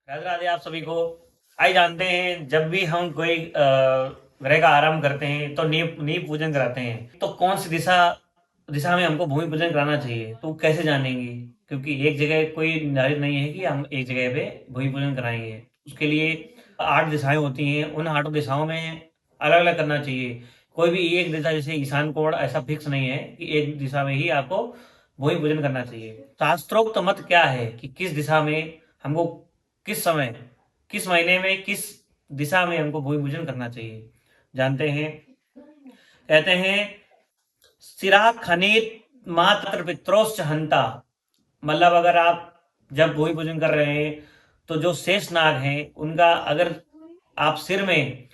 राधे राधे आप सभी को। आइए जानते हैं, जब भी हम कोई ग्रह का आरंभ करते हैं तो नींव नींव पूजन कराते हैं। तो कौन सी दिशा दिशा में हमको भूमि पूजन कराना चाहिए, तो कैसे जानेंगे? क्योंकि एक जगह कोई निर्धारित नहीं है कि हम एक जगह पे भूमि पूजन कराएंगे। उसके लिए 8 दिशाएं होती हैं, उन 8 दिशाओं में अलग अलग करना चाहिए। कोई भी एक दिशा, जैसे ईशान कोण, ऐसा फिक्स नहीं है कि एक दिशा में ही आपको भूमि पूजन करना चाहिए। शास्त्रोक्त मत क्या है कि किस दिशा में हमको, किस समय, किस महीने में, किस दिशा में हमको भूमि पूजन करना चाहिए, जानते हैं। कहते हैं, सिरा खनित मात्र पित्रोश्च हंता। मतलब अगर आप जब भूमि पूजन कर रहे हैं तो जो शेष नाग हैं उनका अगर आप सिर में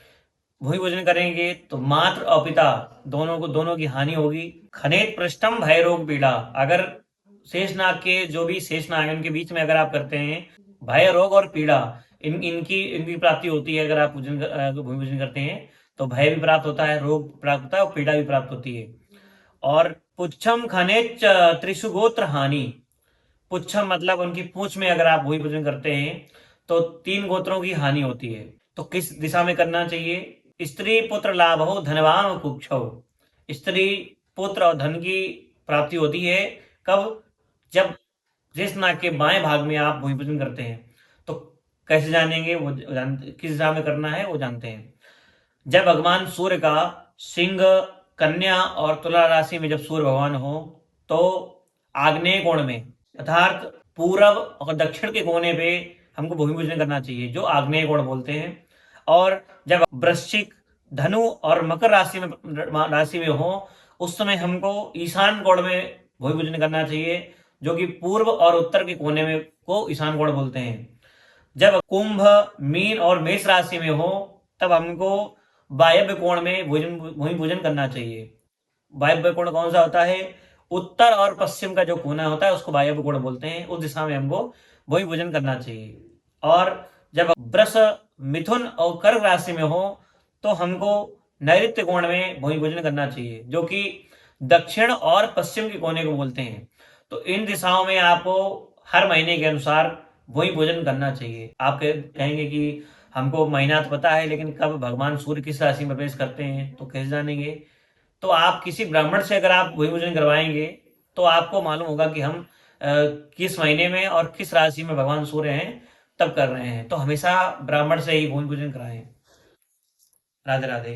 भूमि पूजन करेंगे तो मात्र और पिता दोनों की हानि होगी। खनेत पृष्ठम भय रोग पीड़ा। अगर शेषनाग के जो भी शेषनाग है उनके बीच में अगर आप करते हैं, भय रोग और पीड़ा इनकी इनकी प्राप्ति होती है। अगर आप भूमि पूजन करते हैं तो भय भी प्राप्त होता है, रोग प्राप्त होता है और पीड़ा भी प्राप्त होती है। और पुच्छम खनिच त्रिशु गोत्र हानि। पुच्छम मतलब उनकी पूंछ में अगर आप भूमि पूजन करते हैं तो 3 गोत्रों की हानि होती है। तो किस दिशा में करना चाहिए? स्त्री पुत्र लाभ हो धनवान कुक्षौ। स्त्री पुत्र और धन की प्राप्ति होती है कब? जब जिस नाग के बाएं भाग में आप भूमि पूजन करते हैं। तो कैसे जानेंगे? किस दिशा में करना है वो जानते हैं। जब भगवान सूर्य का सिंह, कन्या और तुला राशि में जब सूर्य भगवान हो तो आग्नेय कोण में, अर्थात पूरब और दक्षिण के कोने पे हमको भूमि पूजन करना चाहिए, जो आग्नेय कोण बोलते हैं। और जब वृश्चिक, धनु और मकर राशि में हो उस समय हमको ईशान कोण में भूमि पूजन करना चाहिए, जो कि पूर्व और उत्तर के कोने में को ईशान कोण बोलते हैं। जब कुंभ, मीन और मेष राशि में हो तब हमको वायव्य कोण में भूमि पूजन करना चाहिए। वायव्य कोण कौन सा होता है? उत्तर और पश्चिम का जो कोना होता है उसको वायव्य कोण बोलते हैं। उस दिशा में हमको भूमि पूजन करना चाहिए। और जब वृष, मिथुन और कर्क राशि में हो तो हमको नैऋत्य कोण में भूमि पूजन करना चाहिए, जो कि दक्षिण और पश्चिम के कोने को बोलते हैं। तो इन दिशाओं में आपको हर महीने के अनुसार भूमि पूजन करना चाहिए। आप कहेंगे कि हमको महीना तो पता है, लेकिन कब भगवान सूर्य किस राशि में प्रवेश करते हैं तो कैसे जानेंगे? तो आप किसी ब्राह्मण से अगर आप भूमि पूजन करवाएंगे तो आपको मालूम होगा कि हम किस महीने में और किस राशि में भगवान सूर्य हैं तब कर रहे हैं। तो हमेशा ब्राह्मण से ही भूमि पूजन कराएं। राधे राधे।